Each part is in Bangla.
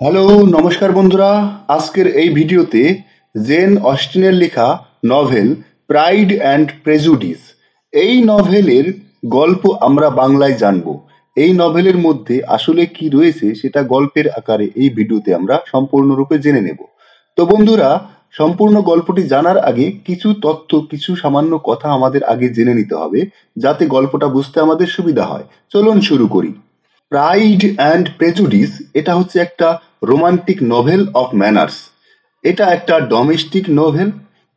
হ্যালো, নমস্কার বন্ধুরা। আজকের এই ভিডিওতে জেন অস্টিনের লেখা নভেল প্রাইড অ্যান্ড প্রেজুডিস এই নভেলের গল্প আমরা বাংলায় জানব। এই নভেলের মধ্যে আসলে কি রয়েছে সেটা গল্পের আকারে এই ভিডিওতে আমরা সম্পূর্ণরূপে জেনে নেব। তো বন্ধুরা, সম্পূর্ণ গল্পটি জানার আগে কিছু তথ্য, কিছু সামান্য কথা আমাদের আগে জেনে নিতে হবে, যাতে গল্পটা বুঝতে আমাদের সুবিধা হয়। চলুন শুরু করি। প্রাইড অ্যান্ড প্রেজুডিস এটা হচ্ছে একটা রোমান্টিক নভেল অফ ম্যানার্স। এটা একটা ডোমেস্টিক নভেল,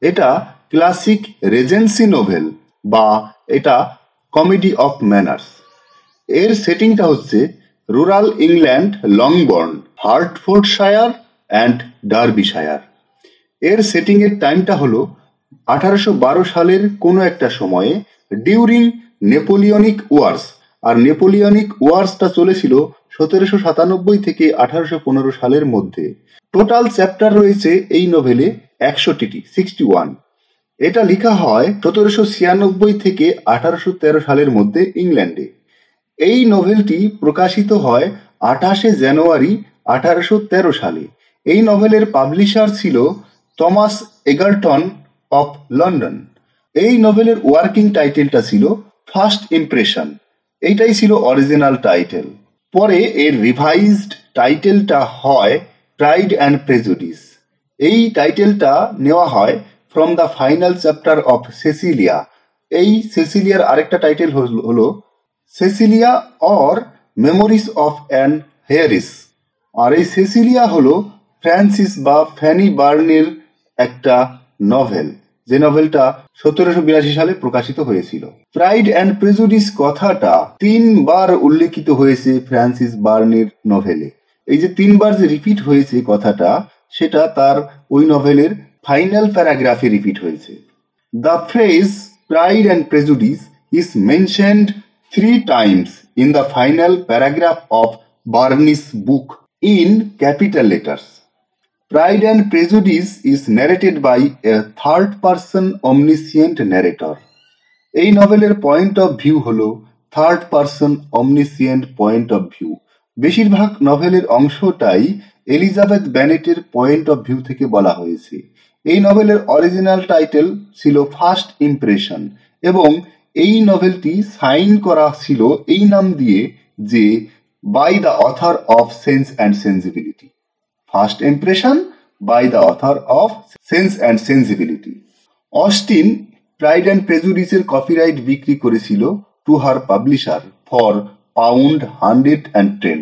এটা ক্লাসিক রেজেন্সি নভেল বা এটা কমেডি অফ ম্যানার্স। এর সেটিংটা হচ্ছে rural England, Longbourn, Hertfordshire and Derbyshire. এর সেটিং এর টাইমটা হলো 1812 সালের কোনো একটা সময়ে ডিউরিং নেপোলিয়নিক ওয়ার্স। আর নেপোলিয়নিক ওয়ার্সটা চলেছিল 1797 থেকে 1815 সালের মধ্যে। টোটাল চ্যাপ্টার রয়েছে এই নোভেলে 100টি, 61। এটা লেখা হয় 1796 থেকে 1813 সালের মধ্যে ইংল্যান্ডে। এই নোভেলটি প্রকাশিত হয় 28 জানুয়ারি 1813 সালে। এই নোভেলের পাবলিশার ছিল টমাস এগারটন অফ লন্ডন। এই নোভেলের ওয়ার্কিং টাইটেলটা ছিল ফার্স্ট ইমপ্রেশন। এইটাই ছিল অরিজিনাল টাইটেল। পরে এর রিভাইজড টাইটেলটা হয় প্রাইড অ্যান্ড প্রেজুডিস। এই টাইটেলটা নেওয়া হয় from the final chapter of Cecilia. এই সেসিলিয়ার আরেকটা টাইটেল হলো Cecilia or memories of an heiress. আর এই সেসিলিয়া হলো ফ্রান্সিস বা ফ্যানি বার্নের একটা নভেল, যে নভেলটা 1782 সালে প্রকাশিত হয়েছিল। প্রাইড অ্যান্ড প্রেজুডিস কথাটা 3বার উল্লেখিত হয়েছে ফ্রান্সিস বার্নের নভেলে। এই যে 3বার যে রিপিট হয়েছে কথাটা, সেটা তার ওই নভেলের ফাইনাল প্যারাগ্রাফে রিপিট হয়েছে। The phrase pride and prejudice is mentioned 3 times in the final paragraph of Barney's book in capital letters. Pride and Prejudice is narrated by a third-person omniscient narrator. এই নভেলের পয়েন্ট অফ ভিউ হলো third person omniscient point of view. বেশিরভাগ নভেলের অংশটাই এলিজাবেথ বেনেটের পয়েন্ট অফ ভিউ থেকে বলা হয়েছে। এই নভেলের অরিজিনাল টাইটেল ছিল ফার্স্ট ইমপ্রেশন এবং এই নভেলটি সাইন করা ছিল এই নাম দিয়ে যে by the author of sense and sensibility. First impression by the author of sense and sensibility. Austen pride and প্রেজুডিসের কপিরাইট বিক্রি করেছিল টু হার পাবলিশার ফর £110।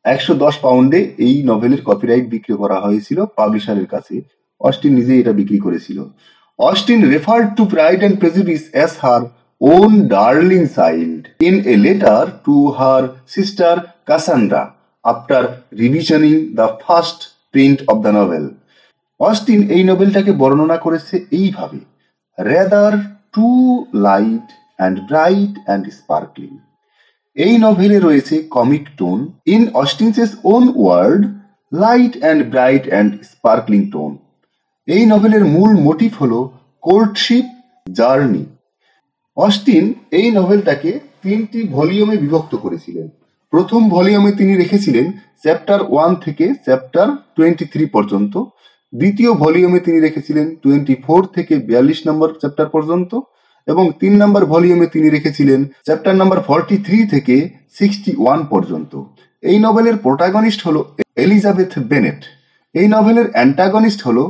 110 পাউন্ডে এই নভেলের কপিরাইট বিক্রি করা হয়েছিল পাবলিশারের কাছে। অস্টিন নিজে এটা বিক্রি করেছিল। Austen referred to Pride and Prejudice as her own darling child in a letter to her sister Cassandra after revisioning the first print of the novel. Austen এই নোবেলটাকে বর্ণনা করেছে এইভাবে: rather too light and bright and sparkling. এই নভেলে রয়েছে comic tone. In Austen's own word, light and bright and sparkling tone. এই নভেলের মূল মোটিভ হলো কোর্টশিপ জার্নি। অস্টিন এই নভেলটাকে 3টি ভলিউমে বিভক্ত করেছিলেন। প্রথম ভলিউমে তিনি রেখেছিলেন চ্যাপ্টার 1 থেকে চ্যাপ্টার 23 পর্যন্ত। দ্বিতীয় ভলিউমে তিনি রেখেছিলেন 24 থেকে 42 নম্বর চ্যাপ্টার পর্যন্ত এবং 3 নম্বর ভলিউমে তিনি রেখেছিলেন চ্যাপ্টার নাম্বার 43 থেকে 61 পর্যন্ত। এই নভেলের প্রোটাগনিস্ট হলো এলিজাবেথ বেনেট। এই নভেলের অ্যান্টাগনিস্ট হলো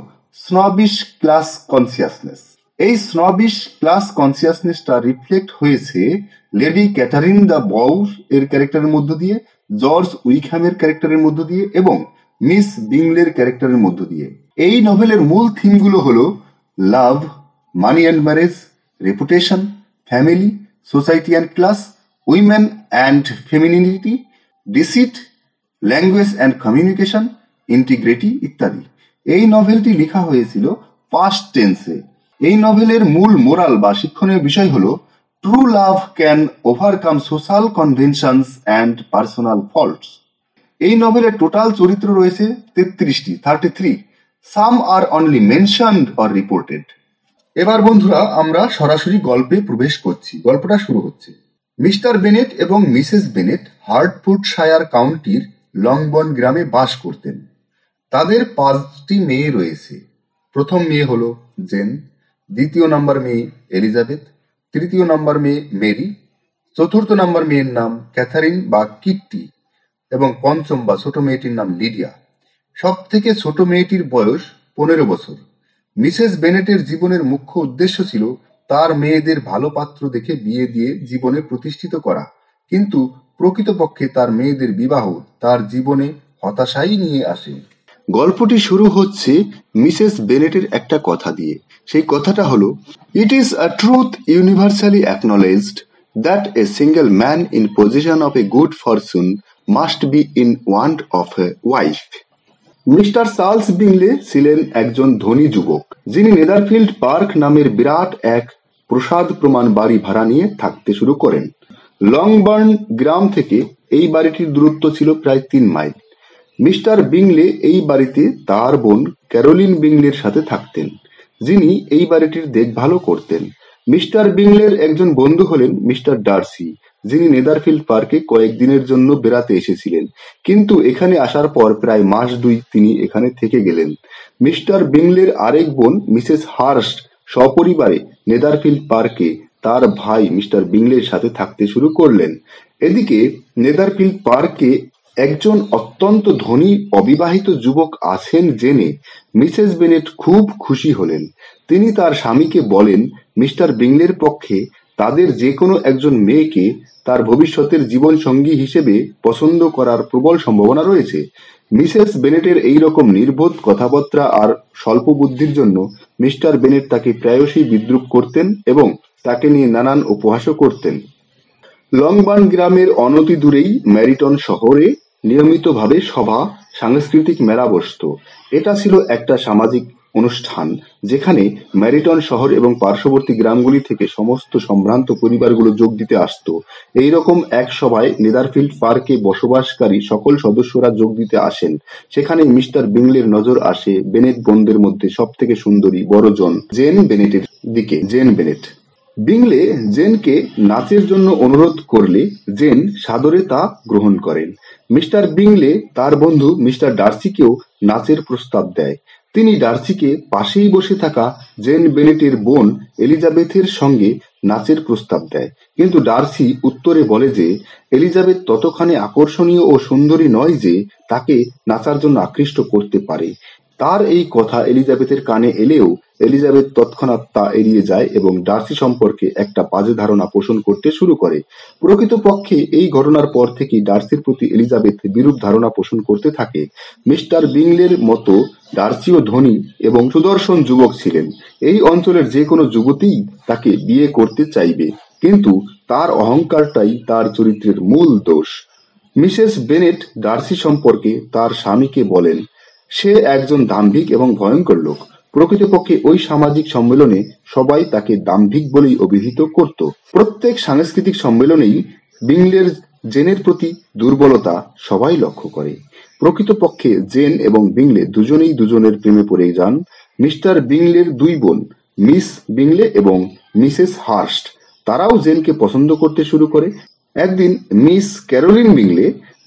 স্নবিশ ক্লাস কনসিয়াসনেস। এই স্নবিশ ক্লাস কনসিয়াসনেসটা রিফ্লেক্ট হয়েছে লেডি ক্যাথারিন দ্য বাউর এর ক্যারেক্টারের মধ্য দিয়ে, জর্জ উইকহ্যামের ক্যারেক্টারের মধ্য দিয়ে এবং মিস বিংলের ক্যারেক্টারের মধ্য দিয়ে। এই নভেলের মূল থিমগুলো হলো love, money and marriage, reputation, family, society and class, women and femininity, deceit, language and communication, integrity ইত্যাদি। এই নভেলটি লেখা হয়েছিল পাস্ট টেন্সে। এই নভেলের মূল মোরাল বা শিক্ষণীয় বিষয় হলো true love can overcome social conventions and personal faults. এই নভেলের টোটাল চরিত্র রয়েছে 33টি, 33। সাম আর অনলি মেনশনড অর রিপোর্টেড। এবার বন্ধুরা আমরা সরাসরি গল্পে প্রবেশ করছি। গল্পটা শুরু হচ্ছে। মিস্টার বেনেট এবং মিসেস বেনেট হার্টফোর্ডশায়ার কাউন্টির লংবর্ন গ্রামে বাস করতেন। তাদের 5টি মেয়ে রয়েছে। প্রথম মেয়ে হলো জেন, দ্বিতীয় নম্বর মেয়ে এলিজাবেথ, তৃতীয় নম্বর মেয়ে মেরি, চতুর্থ নম্বর মেয়ের নাম ক্যাথারিন বা কিট্টি এবং পঞ্চম বা ছোট মেয়েটির নাম লিডিয়া। সব থেকে ছোট মেয়েটির বয়স 15 বছর। মিসেস বেনেটের জীবনের মুখ্য উদ্দেশ্য ছিল তার মেয়েদের ভালো পাত্র দেখে বিয়ে দিয়ে জীবনে প্রতিষ্ঠিত করা, কিন্তু প্রকৃতপক্ষে তার মেয়েদের বিবাহ তার জীবনে হতাশাই নিয়ে আসে। গল্পটি শুরু হচ্ছে মিসেস বেনেটের একটা কথা দিয়ে। সেই কথাটা হলো, it is a truth universally acknowledged that a single man in position of a good fortune must be in want of a wife. Mr Charles Bingley ছিলেন একজন ধনী যুবক, যিনি নেদারফিল্ড পার্ক নামের বিরাট এক প্রসাদ প্রমাণ বাড়ি ভাড়া নিয়ে থাকতে শুরু করেন। লংবর্ন গ্রাম থেকে এই বাড়িটির দূরত্ব ছিল প্রায় 3 মাইল। মিস্টার বিংলে এই বাড়িতে তার বোন ক্যারোলিন বিংলের সাথে থাকতেন, যিনি এই বাড়িটির দেখভালও করতেন। মিস্টার বিংলের একজন বন্ধু হলেন মিস্টার ডার্সি, যিনি নেদারফিল্ড পার্কে কয়েকদিনের জন্য বেড়াতে এসেছিলেন, কিন্তু এখানে আসার পর প্রায় মাস 2 তিনি এখানে থেকে গেলেন। মিস্টার বিংলের আরেক বোন মিসেস হার্স্ট সপরিবারে নেদারফিল্ড পার্কে তার ভাই মিস্টার বিংলের সাথে থাকতে শুরু করলেন। এদিকে নেদারফিল্ড পার্কে একজন অত্যন্ত ধনী অবিবাহিত যুবক আছেন জেনে মিসেস বেনেট খুব খুশি হলেন। তিনি তার স্বামীকে বলেন মিস্টার বিংলের পক্ষে তাদের যে কোনো একজন মেয়েকে তার ভবিষ্যতের জীবন সঙ্গী হিসেবে পছন্দ করার প্রবল সম্ভাবনা রয়েছে। মিসেস বেনেটের এই রকম নির্বোধ কথাবার্তা আর স্বল্প বুদ্ধির জন্য মিস্টার বেনেট তাকে প্রায়শই বিদ্রূপ করতেন এবং তাকে নিয়ে নানান উপহাসও করতেন। লংবর্ন গ্রামের অনতি দূরেই ম্যারিটন শহরে নিয়মিতভাবে সভা, সাংস্কৃতিক মেলা বসত। এটা ছিল একটা সামাজিক অনুষ্ঠান যেখানে ম্যারিটন শহর এবং পার্শ্ববর্তী গ্রামগুলি থেকে সমস্ত সম্ভ্রান্ত পরিবারগুলো যোগ দিতে আসত। এইরকম এক সভায় নেদারফিল্ড পার্কে বসবাসকারী সকল সদস্যরা যোগ দিতে আসেন। সেখানে মিস্টার বিংলের নজর আসে বেনেট বোনদের মধ্যে সব থেকে সুন্দরী বড় জেন বেনেটের দিকে। জেন বেনেট বিংলে জেনকে নাচের জন্য অনুরোধ করলে জেন সাদরে তা গ্রহণ করেন। মিস্টার বিংলে তার বন্ধু মিস্টার ডার্সিকেও নাচের প্রস্তাব দেয়। তিনি ডার্সিকে পাশেই বসে থাকা জেন বেনেটের বোন এলিজাবেথের সঙ্গে নাচের প্রস্তাব দেয়, কিন্তু ডার্সি উত্তরে বলে যে এলিজাবেথ ততখানি আকর্ষণীয় ও সুন্দরী নয় যে তাকে নাচার জন্য আকৃষ্ট করতে পারে। তার এই কথা এলিজাবেথের কানে এলেও এলিজাবেথ তৎক্ষণাৎ তা এড়িয়ে যায় এবং ডার্সি সম্পর্কে একটা বাজে ধারণা পোষণ করতে শুরু করে। প্রকৃতপক্ষে এই ঘটনার পর থেকেই ডার্সির প্রতি এলিজাবেথ বিরূপ ধারণা পোষণ করতে থাকে। মিস্টার বিংলের মতো ডার্সিও ধনী এবং সুদর্শন যুবক ছিলেন। এই অঞ্চলের যে কোনো যুবতীই তাকে বিয়ে করতে চাইবে, কিন্তু তার অহংকারটাই তার চরিত্রের মূল দোষ। মিসেস বেনেট ডার্সি সম্পর্কে তার স্বামীকে বলেন, সে একজন দাম্ভিক এবং ভয়ঙ্কর লোক। প্রকৃতপক্ষে ওই সামাজিক সম্মেলনে সবাই তাকে দাম্ভিক বলেই অভিহিত করত। প্রত্যেক সাংস্কৃতিক সম্মেলনেই বিংলের জেনের প্রতি দুর্বলতা সবাই লক্ষ্য করে। প্রকৃতপক্ষে জেন এবং বিংলে দুজনেই দুজনের প্রেমে পড়ে যান। মিস্টার বিংলের 2 বোন মিস বিংলে এবং মিসেস হার্স্ট তারাও জেনকে পছন্দ করতে শুরু করে। একদিন মিস ক্যারোলিন বিংলে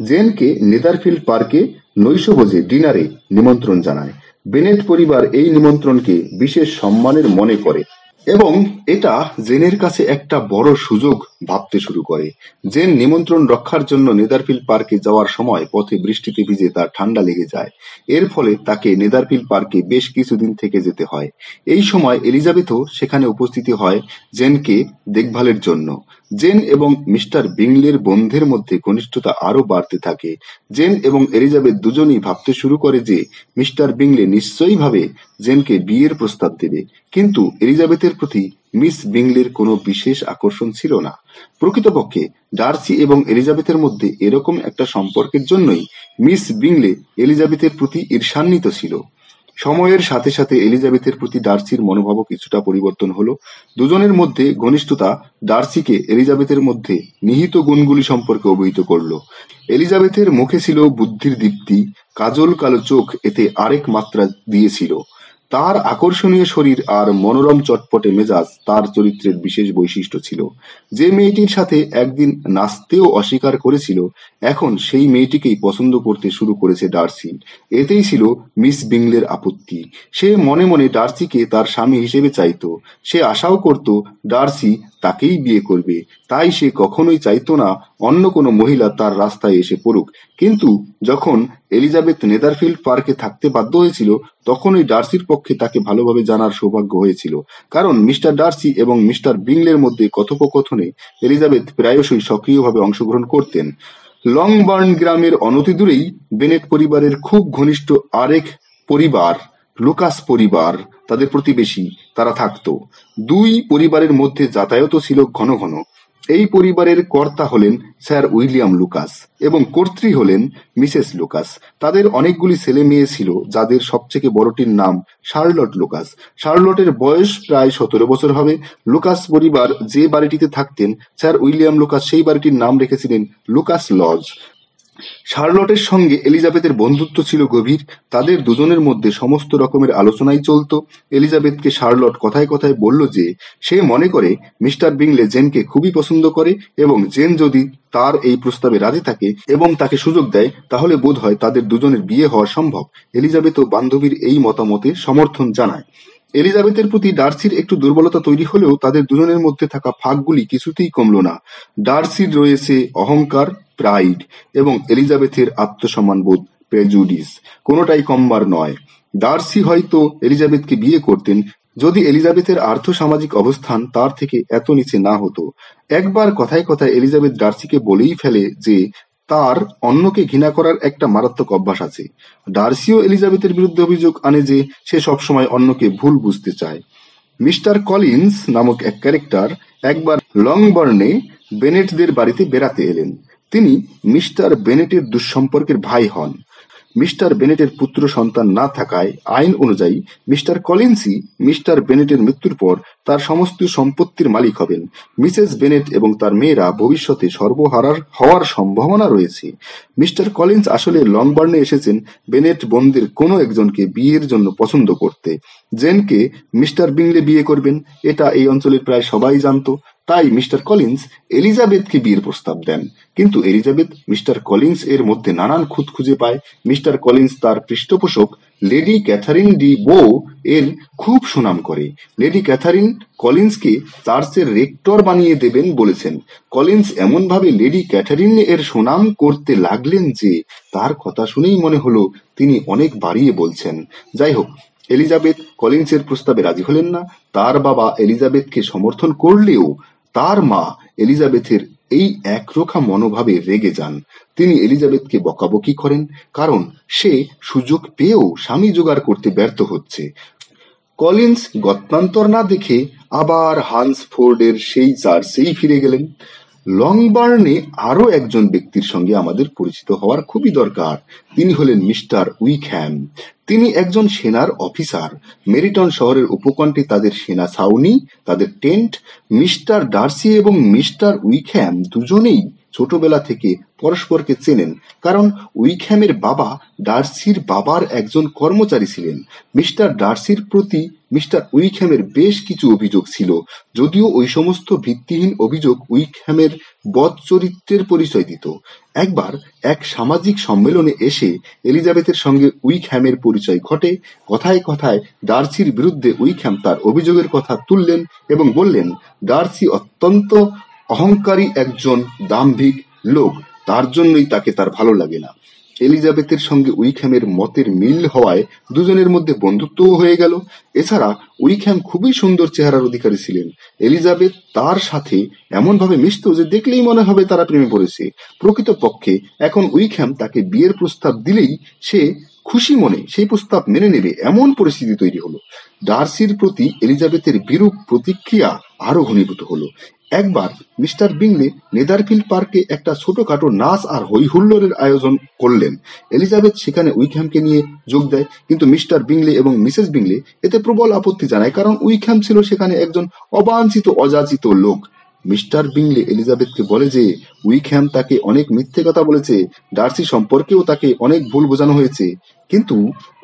জেনকে নেদারফিল্ড পার্কে নৈশভোজে ডিনারে নিমন্ত্রণ জানায়। বেনেট পরিবার এই নিমন্ত্রণকে বিশেষ সম্মানের মনে করে এবং এটা জেনের কাছে একটা বড় সুযোগ ভাবতে শুরু করে। জেন নিমন্ত্রণ রক্ষার জন্য নেদারফিল্ড পার্কে যাওয়ার সময় পথে বৃষ্টিতে ভিজে তার ঠান্ডা লেগে যায়। এর ফলে তাকে নেদারফিল্ড পার্কে বেশ কিছুদিন থেকে যেতে হয়। এই সময় এলিজাবেথও সেখানে উপস্থিত হয় জেনকে দেখভালের জন্য। জেন এবং মিস্টার বিংলের বন্ধের মধ্যে ঘনিষ্ঠতা আরো বাড়তে থাকে। জেন এবং এলিজাবেথ দুজনেই ভাবতে শুরু করে যে মিস্টার বিংলে নিশ্চয়ই ভাবে জেনকে বিয়ের প্রস্তাব দেবে, কিন্তু এলিজাবেথের প্রতি মিস বিংলের কোনো বিশেষ আকর্ষণ ছিল না। প্রকৃতপক্ষে ডার্সি এবং এলিজাবেথের মধ্যে এরকম একটা সম্পর্কের জন্যই মিস বিংলে এলিজাবেথের প্রতি ঈর্ষান্বিত ছিল। সময়ের সাথে সাথে এলিজাবেথের প্রতি ডার্সির মনোভাবও কিছুটা পরিবর্তন হলো। দুজনের মধ্যে ঘনিষ্ঠতা ডার্সিকে এলিজাবেথের মধ্যে নিহিত গুণগুলি সম্পর্কে অবহিত করলো। এলিজাবেথের মুখে ছিল বুদ্ধির দীপ্তি, কাজল কালো চোখ এতে আরেক মাত্রা দিয়েছিল। তার আকর্ষণীয় শরীর আর মনোরম চটপটে মেজাজ তার চরিত্রের বিশেষ বৈশিষ্ট্য ছিল। যে মেয়েটির সাথে একদিন নাচতেও অস্বীকার করেছিল, এখন সেই মেয়েটিকেই পছন্দ করতে শুরু করেছে ডার্সি। এতেই ছিল মিস বিংলের আপত্তি। সে মনে মনে ডার্সিকে তার স্বামী হিসেবে চাইতো। সে আশাও করত ডার্সি তাকেই বিয়ে করবে। তাই সে কখনোই চাইতো না অন্য কোনো মহিলা তার রাস্তায় এসে পড়ুক। কিন্তু যখন এলিজাবেথ নেদারফিল্ড পার্কে থাকতে বাধ্য হয়েছিল, তখনই ডার্সির পক্ষে তাকে ভালোভাবে জানার সৌভাগ্য হয়েছিল। কারণ মিস্টার ডার্সি এবং মিস্টার বিংলের মধ্যে কথোপকথনে এলিজাবেথ প্রায়শই সক্রিয়ভাবে অংশগ্রহণ করতেন। লংবার্ন গ্রামের অনতিদূরেই বেনেট পরিবারের খুব ঘনিষ্ঠ আরেক পরিবার, লুকাস পরিবার, তাদের প্রতিবেশী, তারা থাকত। দুই পরিবারের মধ্যে যাতায়াতও ছিল ঘন ঘন। এই পরিবারের কর্তা হলেন স্যার উইলিয়াম লুকাস এবং কর্ত্রী হলেন মিসেস লুকাস। তাদের অনেকগুলি ছেলে মেয়ে ছিল, যাদের সবথেকে বড়টির নাম শার্লট লুকাস। শার্লটের বয়স প্রায় 17 বছর হবে। লুকাস পরিবার যে বাড়িটিতে থাকতেন, স্যার উইলিয়াম লুকাস সেই বাড়িটির নাম রেখেছিলেন লুকাস লজ। শার্লটের সঙ্গে এলিজাবেথের বন্ধুত্ব ছিল গভীর। তাদের দুজনের মধ্যে সমস্ত রকমের আলোচনাই চলত। এলিজাবেথকে শার্লট কথায় কথায় বলল যে সে মনে করে মিস্টার বিংলে জেনকে খুবই পছন্দ করে এবং জেন যদি তার এই প্রস্তাবে রাজি থাকে এবং তাকে সুযোগ দেয়, তাহলে বোধ হয় তাদের দুজনের বিয়ে হওয়া সম্ভব। এলিজাবেথও বান্ধবীর এই মতামতে সমর্থন জানায়। এলিজাবেথের প্রতি ডার্সির একটু দুর্বলতা তৈরি হলেও তাদের দুজনের মধ্যে থাকা ফাঁকগুলি কিছুতেই কমল না। ডার্সির রয়েছে অহংকার, প্রাইড, এবং এলিজাবেথের আত্মসম্মানবোধ, প্রেজুডিস, কোনোটাই কমবার নয়। ডার্সি হয়তো এলিজাবেথকে বিয়ে করতেন যদি এলিজাবেথের আর্থসামাজিক অবস্থান তার থেকে এত নিচে না হতো। একবার কথায় কথায় এলিজাবেথ ডার্সিকে বলেই ফেলে যে তার অন্যকে ঘৃণা করার একটা মারাত্মক অভ্যাস আছে। ডার্সিও এলিজাবেথের বিরুদ্ধে অভিযোগ আনে যে সে সবসময় অন্যকে ভুল বুঝতে চায়। মিস্টার কলিন্স নামক এক ক্যারেক্টার একবার লংবার্নে বেনেটদের বাড়িতে বেড়াতে এলেন। তিনি মিস্টার বেনেটের দুঃসম্পর্কের ভাই হন। মিস্টার বেনেটের পুত্র সন্তান না থাকায় আইন অনুযায়ী মিস্টার কলিন্সই মিস্টার বেনেটের মৃত্যুর পর তার সমস্ত সম্পত্তির মালিক হবেন। মিসেস বেনেট এবং তার মেয়েরা ভবিষ্যতে সর্বহারা হওয়ার সম্ভাবনা রয়েছে। মিস্টার কলিন্স আসলে লংবার্নে এসেছেন বেনেট বোনদের কোনো একজনকে বিয়ের জন্য পছন্দ করতে। জেনকে মিস্টার বিংলে বিয়ে করবেন, এটা এই অঞ্চলের প্রায় সবাই জানত। তাই মিস্টার কলিন্স এলিজাবেথকে বিয়ের প্রস্তাব দেন। কিন্তু এলিজাবেথ মিস্টার কলিন্স এর মধ্যে নানান খুঁত খুঁজে পায়। মিস্টার কলিন্স তার পৃষ্ঠপোষক লেডি ক্যাথারিন ডি বো এর খুব সুনাম করে। লেডি ক্যাথারিন কলিন্সকে চার্চের রেক্টর বানিয়ে দেবেন বলেছেন। কলিন্স এমনভাবে লেডি ক্যাথারিন এর সুনাম করতে লাগলেন যে তার কথা শুনেই মনে হলো তিনি অনেক বাড়িয়ে বলছেন। যাই হোক, এলিজাবেথ কলিন্সের প্রস্তাবে রাজি হলেন না। তার বাবা এলিজাবেথকে সমর্থন করলেও তার মা এলিজাবেথের এই একরোখা মনোভাবে রেগে যান। তিনি এলিজাবেথকে বকাবকি করেন, কারণ সে সুযোগ পেয়েও স্বামী জোগাড় করতে ব্যর্থ হচ্ছে। কলিন্স গত্যন্তর না দেখে আবার হান্সফোর্ডের সেই চার্চেই ফিরে গেলেন। লংবার্নে আরো একজন ব্যক্তির সঙ্গে আমাদের পরিচিত হওয়ার খুবই দরকার। তিনি হলেন মিস্টার উইকহ্যাম। তিনি একজন সেনার অফিসার। মেরিটন শহরের উপকণ্ঠে তাদের সেনা ছাউনি, তাদের টেন্ট। মিস্টার ডার্সি এবং মিস্টার উইকহ্যাম দুজনেই ছোটবেলা থেকে পরস্পরকে চেনেন, কারণ উইকহ্যামের বাবা ডার্সির বাবার একজন কর্মচারী ছিলেন। মিস্টার ডার্সির প্রতি মিস্টার উইকহ্যামের বেশ কিছু অভিযোগ ছিল, যদিও ওই সমস্ত ভিত্তিহীন অভিযোগ উইকহ্যামের বদ চরিত্রের পরিচয় দিত। একবার এক সামাজিক সম্মেলনে এসে এলিজাবেথের সঙ্গে উইকহ্যামের পরিচয় ঘটে। কথায় কথায় ডার্সির বিরুদ্ধে উইকহ্যাম তার অভিযোগের কথা তুললেন এবং বললেন ডার্সি অত্যন্ত অহংকারী একজন দাম্ভিক লোক, তার জন্যই তাকে তার ভালো লাগে না। এলিজাবেথের সঙ্গে উইকহ্যামের মতের মিল হওয়ায় দুজনের মধ্যে বন্ধুত্বও হয়ে গেল। এছাড়া উইকহ্যাম খুবই সুন্দর চেহারার অধিকারী ছিলেন। এলিজাবেথ তার সাথে এমনভাবে মিশত যে দেখলেই মনে হবে তারা প্রেমে পড়েছে। প্রকৃতপক্ষে এখন উইকহ্যাম তাকে বিয়ের প্রস্তাব দিলেই সে খুশি মনে সেই প্রস্তাব মেনে নেবে, এমন পরিস্থিতি তৈরি হলো। ডার্সির প্রতি এলিজাবেথের বিরূপ প্রতিক্রিয়া আরো ঘনীভূত হলো। একবার মিস্টার বিংলে নেদারফিল্ড পার্কে একটা ছোটখাটো নাচ আর হই হুল্লোড়ের আয়োজন করলেন। এলিজাবেথ সেখানে উইকহ্যামকে নিয়ে যোগ দেয়, কিন্তু মিস্টার বিংলে এবং মিসেস বিংলে এতে প্রবল আপত্তি জানায়, কারণ উইকহ্যাম ছিল সেখানে একজন অবাঞ্ছিত অযাচিত লোক। মিস্টার বিংলে এলিজাবেথকে বলে যে উইকহ্যাম তাকে অনেক মিথ্যে কথা বলেছে, ডার্সি সম্পর্কেও তাকে অনেক ভুল বোঝানো হয়েছে। কিন্তু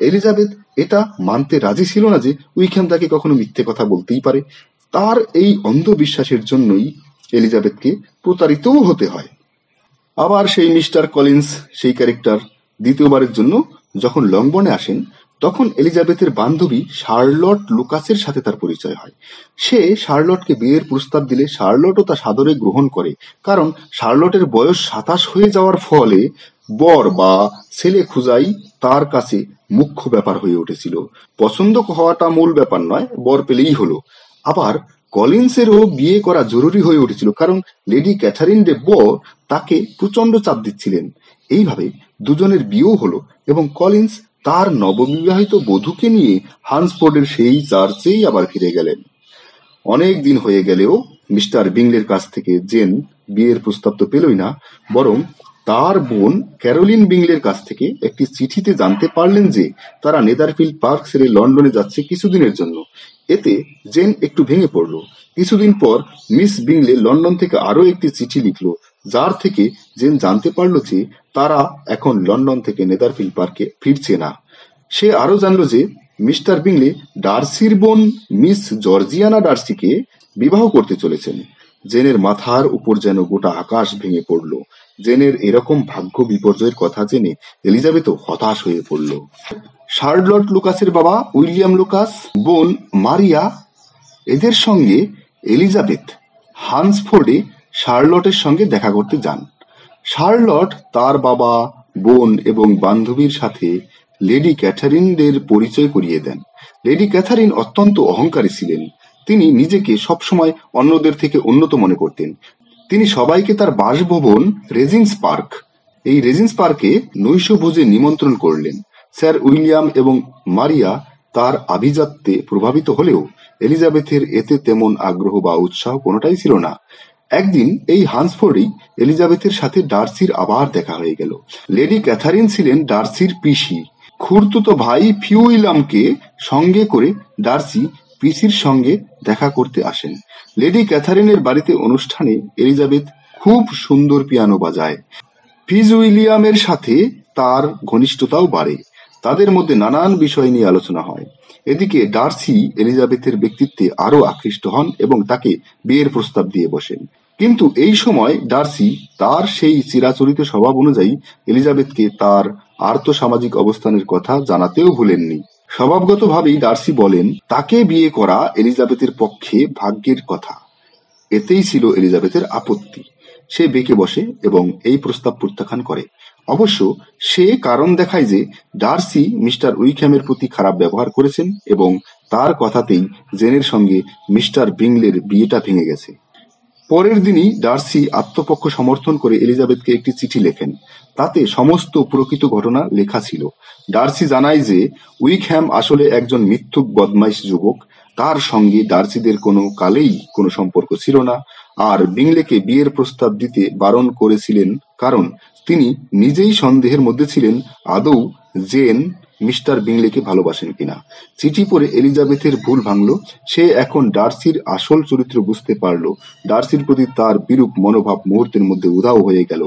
এলিজাবেথ এটা মানতে রাজি ছিল না যে উইকহ্যাম তাকে কখনো মিথ্যে কথা বলতেই পারে। তার এই অন্ধবিশ্বাসের জন্যই এলিজাবেথকে প্রতারিতও হতে হয়। আবার সেই মিস্টার কলিন্স, সেই ক্যারেক্টার, দ্বিতীয়বারের জন্য যখন লংবর্নে আসেন, তখন এলিজাবেথের বান্ধবী শার্লট লুকাসের সাথে তার পরিচয় হয়। সে শার্লটকে বিয়ের প্রস্তাব দিলে শার্লটও তা সাদরে গ্রহণ করে, কারণ শার্লটের বয়স 27 হয়ে যাওয়ার ফলে বর বা ছেলে খুঁজাই তার কাছে মুখ্য ব্যাপার হয়ে উঠেছিল। পছন্দ হওয়াটা মূল ব্যাপার নয়, বর পেলেই হলো। আবার কলিন্সেরও বিয়ে করা জরুরি হয়ে উঠেছিল, কারণ লেডি ক্যাথারিন ডে বোর তাকে প্রচন্ড চাপ দিচ্ছিলেন। এইভাবে দুজনের বিয়েও হলো এবং কলিন্স তার নববিবাহিত বধূকে নিয়ে হান্সফোর্ডের সেই চার্চেই আবার ফিরে গেলেন। অনেক দিন হয়ে গেলেও মিস্টার বিংলের কাছ থেকে জেন বিয়ের প্রস্তাব তো পেলই না, বরং তার বোন ক্যারোলিন বিংলের কাছ থেকে একটি চিঠিতে জানতে পারলেন যে তারা নেদারফিল্ড পার্ক ছেড়ে লন্ডনে যাচ্ছে কিছুদিনের জন্য। এতে জেন একটু ভেঙে পড়ল। কিছুদিন পর মিস বিংলে লন্ডন থেকে আরো একটি চিঠি লিখলো, যার থেকে জেন জানতে পারল যে তারা এখন লন্ডন থেকে নেদারফিল্ড পার্কে ফিরছে না। সে আরো জানল যে মিস্টার বিংলে ডার্সির বোন মিস জর্জিয়ানা ডার্সিকে বিবাহ করতে চলেছেন। জেনের মাথার উপর যেন গোটা আকাশ ভেঙে পড়ল। জেনের এরকম ভাগ্য বিপর্যয়ের কথা জেনে এলিজাবেথও হতাশ হয়ে পড়ল। শার্লট লুকাসের বাবা উইলিয়াম লুকাস, বোন মারিয়া, এদের সঙ্গে এলিজাবেথ হান্সফোর্ডে শার্লটের সঙ্গে দেখা করতে যান। শার্লট তার বাবা, বোন এবং বান্ধবীর সাথে লেডি ক্যাথারিনের পরিচয় করিয়ে দেন। লেডি ক্যাথারিন অত্যন্ত অহংকারী ছিলেন। তিনি নিজেকে সবসময় অন্যদের থেকে উন্নত মনে করতেন। তিনি সবাইকে তার বাসভবন রেজিন্স পার্ক, এই রেজিন্স পার্কে নৈশভোজে নিমন্ত্রণ করলেন। স্যার উইলিয়াম এবং মারিয়া তার আভিজাত্যে প্রভাবিত হলেও এলিজাবেথের এতে তেমন আগ্রহ বা উৎসাহ কোনোটাই ছিল না। একদিন এই হান্সফোর্ডেই এলিজাবেথের সাথে ডার্সির আবার দেখা হয়ে গেল। লেডি ক্যাথারিন ছিলেন ডার্সির পিসি। খুড়তুতো ভাই ফিউইলামকে সঙ্গে করে ডার্সি পিসির সঙ্গে দেখা করতে আসেন। লেডি ক্যাথারিনের বাড়িতে অনুষ্ঠানে এলিজাবেথ খুব সুন্দর পিয়ানো বাজায়। ফিজউইলিয়ামের সাথে তার ঘনিষ্ঠতাও বাড়ে। তাদের মধ্যে নানান বিষয় নিয়ে আলোচনা হয়। এদিকে ডার্সি এলিজাবেথের ব্যক্তিত্বে আরো আকৃষ্ট হন এবং তাকে বিয়ের প্রস্তাব দিয়ে বসেন। কিন্তু এই সময় ডার্সি তার সেই চিরাচরিত স্বভাব অনুযায়ী এলিজাবেথকে তার আর্থসামাজিক অবস্থানের কথা জানাতেও ভুলেননি। স্বভাবগতভাবেই ডার্সি বলেন তাকে বিয়ে করা এলিজাবেথের পক্ষে ভাগ্যের কথা। এতেই ছিল এলিজাবেথের আপত্তি। সে বেঁকে বসে এবং এই প্রস্তাব প্রত্যাখ্যান করে। অবশ্য সে কারণ দেখায় যে ডার্সি মিস্টার উইকহ্যামের প্রতি খারাপ ব্যবহার করেছেন এবং তার কথাতেই জেনের সঙ্গে মিস্টার বিংলের বিয়েটা ভেঙে গেছে। পরের দিনই ডার্সি আত্মপক্ষ সমর্থন করে এলিজাবেথকে একটি চিঠি লেখেন। তাতে সমস্ত প্রকৃত ঘটনা লেখা ছিল। ডার্সি জানায় যে উইকহ্যাম আসলে একজন মিথ্যুক বদমাইশ যুবক। তার সঙ্গে ডার্সিদের কোনো কালেই কোনো সম্পর্ক ছিল না, আর বিংলেকে বিয়ের প্রস্তাব দিতে বারণ করেছিলেন কারণ তিনি নিজেই সন্দেহের মধ্যে ছিলেন আদৌ জেন মিস্টার বিংলেকে ভালোবাসেন কিনা। চিঠি পড়ে এলিজাবেথের ভুল ভাঙল। সে এখন ডার্সির আসল চরিত্র বুঝতে পারল। ডার্সির প্রতি তার বিরূপ মনোভাব মুহূর্তের মধ্যে উধাও হয়ে গেল।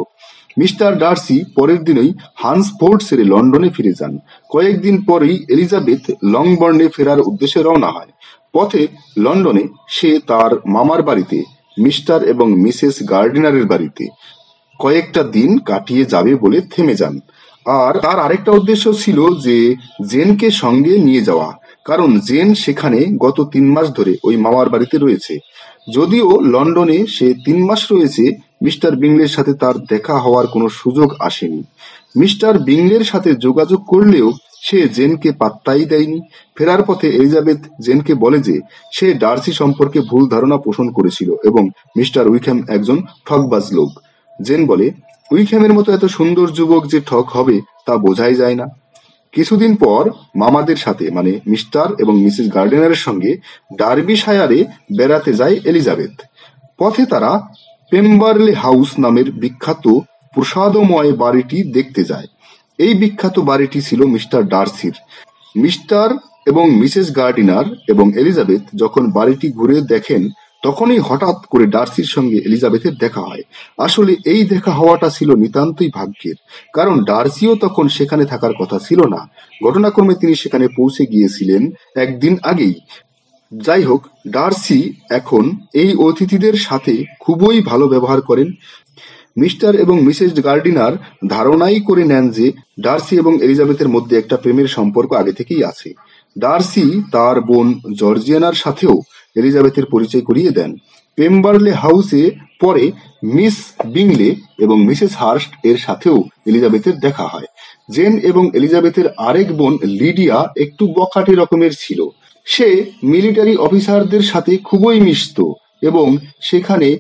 মিস্টার ডার্সি পরের দিনই হান্সফোর্ড ছেড়ে লন্ডনে ফিরে যান। কয়েকদিন পরেই এলিজাবেথ লংবর্নে ফেরার উদ্দেশ্যে রওনা হয়। পথে লন্ডনে সে তার মামার বাড়িতে, মিস্টার এবং মিসেস গার্ডিনারের বাড়িতে কয়েকটা দিন কাটিয়ে যাবে বলে থেমে যান। আর তার আরেকটা উদ্দেশ্য ছিল যে জেনকে সঙ্গে নিয়ে যাওয়া, কারণ জেন সেখানে গত 3 মাস ধরে ওই মামার বাড়িতে রয়েছে। যদিও লন্ডনে সে 3 মাস রয়েছে, মিস্টার বিংলের সাথে তার দেখা হওয়ার কোনো সুযোগ আসেনি। মিস্টার বিংলের সাথে যোগাযোগ করলেও সে জেনকে পাত্তাই দেয়নি। ফেরার পথে এলিজাবেথ জেনকে বলে যে সে ডার্সি সম্পর্কে ভুল ধারণা পোষণ করেছিল এবং মিস্টার উইকহ্যাম একজন ঠকবাজ লোক। জেন বলে উইকহ্যামের মতো এত সুন্দর যুবক যে ঠক হবে তা বোঝাই যায় না। কিছুদিন পর মামাদের সাথে মানে মিস্টার এবং মিসেস গার্ডিনারের সঙ্গে ডার্বিশায়ারে বেড়াতে যায় এলিজাবেথ। পথে তারা পেম্বারলে হাউস নামের বিখ্যাত প্রসাদময় বাড়িটি দেখতে যায়। এই বিখ্যাত বাড়িটি ছিল মিস্টার ডার্সির। মিস্টার এবং মিসেস গার্ডিনার এবং এলিজাবেথ যখন বাড়িটি ঘুরে দেখেন তখনই হঠাৎ করে ডার্সির সঙ্গে এলিজাবেথের দেখা হয়। আসলে এই দেখা হওয়াটা ছিল নিতান্তই ভাগ্যের, কারণ ডার্সিও তখন সেখানে থাকার কথা ছিল না। ঘটনাক্রমে তিনি সেখানে পৌঁছে গিয়েছিলেন একদিন আগেই। যাই হোক, ডার্সি এখন এই অতিথিদের সাথে খুবই ভালো ব্যবহার করেন। মিস্টার এবং মিসেস গার্ডিনার ধারণাই করে নেন যে ডার্সি এবং এলিজাবেথের মধ্যে একটা প্রেমের সম্পর্ক আগে থেকেই আছে। ডার্সি তার বোন জর্জিয়ানার সাথেও এলিজাবেথের পরিচয় করিয়ে দেন। পেম্বারলে হাউসে পরে মিস বিংলে এবং মিসেস হার্স্ট এর সাথেও এলিজাবেথের দেখা হয়। জেন এবং এলিজাবেথের আরেক বোন লিডিয়া একটু বখাটে রকমের ছিল। সে মিলিটারি অফিসারদের সাথে খুবই মিশতো এবং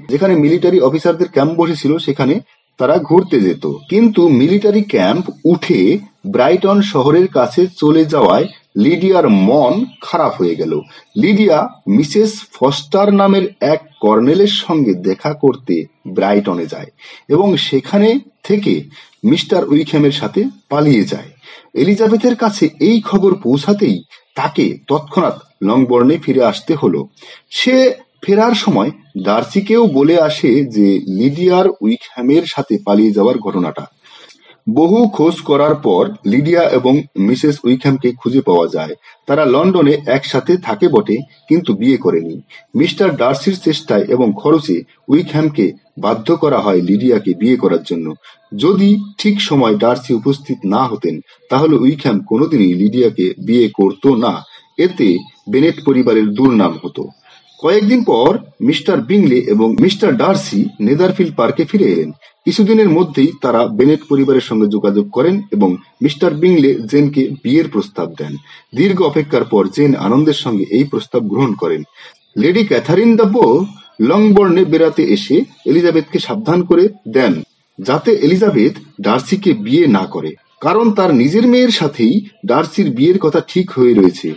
যেখানে মিলিটারি অফিসারদের ক্যাম্প বসেছিল সেখানে তারা ঘুরতে যেত। কিন্তু মিলিটারি ক্যাম্প উঠে ব্রাইটন শহরের কাছে চলে যাওয়ায় লিডিয়ার মন খারাপ হয়ে গেল। লিডিয়া মিসেস ফস্টার নামের এক কর্নেলের সঙ্গে দেখা করতে ব্রাইটনে যায় এবং সেখানে থেকে মিস্টার উইকহ্যামের সাথে পালিয়ে যায়। এলিজাবেথের কাছে এই খবর পৌঁছাতেই তাকে তৎক্ষণাৎ লংবর্নে ফিরে আসতে হলো। সে ফেরার সময় ডার্সিকেও বলে আসে যে লিডিয়ার উইকহ্যামের সাথে পালিয়ে যাওয়ার ঘটনাটা। বহু খোঁজ করার পর লিডিয়া এবং মিসেস উইকহ্যামকে খুঁজে পাওয়া যায়। তারা লন্ডনে একসাথে থাকে বটে, কিন্তু বিয়ে করেনি। মিস্টার ডার্সির চেষ্টায় এবং খরচে উইকহ্যামকে বাধ্য করা হয় লিডিয়াকে বিয়ে করার জন্য। যদি ঠিক সময় ডার্সি উপস্থিত না হতেন তাহলে উইকহ্যাম কোনোদিনই লিডিয়াকে বিয়ে করতো না। এতে বেনেট পরিবারের দুর্নাম হতো। কয়েকদিন পর মিস্টার বিংলে এবং মিস্টার ডার্সি নেদারফিল্ড পার্কে ফিরে এলেন। কিছুদিনের মধ্যেই তারা বেনেট পরিবারের সঙ্গে যোগাযোগ করেন এবং মিস্টার বিংলে জেনকে বিয়ের প্রস্তাব দেন। দীর্ঘ অপেক্ষার পর জেন আনন্দের সঙ্গে এই প্রস্তাব গ্রহণ করেন। লেডি ক্যাথারিন দ্য বো লংবর্নে বেড়াতে এসে এলিজাবেথকে সাবধান করে দেন যাতে এলিজাবেথ ডার্সিকে বিয়ে না করে, কারণ তার নিজের মেয়ের সাথেই ডার্সির বিয়ের কথা ঠিক হয়ে রয়েছে।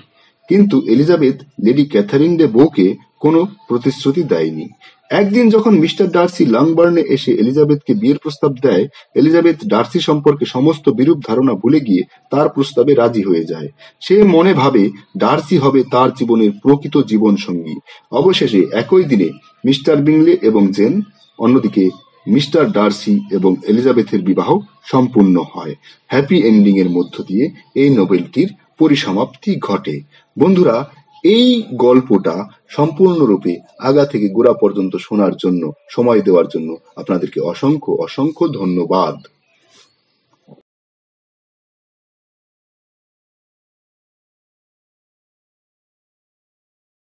কিন্তু Elizabeth lady Catherine day bouquet কোনো প্রতিশ্রুতি দেয়নি। একদিন যখন মিস্টার ডার্সি লংবর্নে এসে এলিজাবেথকে বিয়ের প্রস্তাব দেয়, এলিজাবেথ ডার্সি সম্পর্কে সমস্ত বিরূপ ধারণা ভুলে গিয়ে তার প্রস্তাবে রাজি হয়ে যায়। সে মনে ভাবে ডার্সি হবে তার জীবনের প্রকৃত জীবন সঙ্গী। অবশেষে একই দিনে মিস্টার বিংলে এবং জেন, অন্যদিকে মিস্টার ডার্সি এবং এলিজাবেথের বিবাহ সম্পূর্ণ হয়। হ্যাপি এন্ডিং এর মধ্য দিয়ে এই নোবেলটির পরিসমাপ্তি ঘটে। বন্ধুরা, এই গল্পটা সম্পূর্ণরূপে আগা থেকে গোড়া পর্যন্ত শোনার জন্য, সময় দেওয়ার জন্য আপনাদেরকে অসংখ্য অসংখ্য ধন্যবাদ।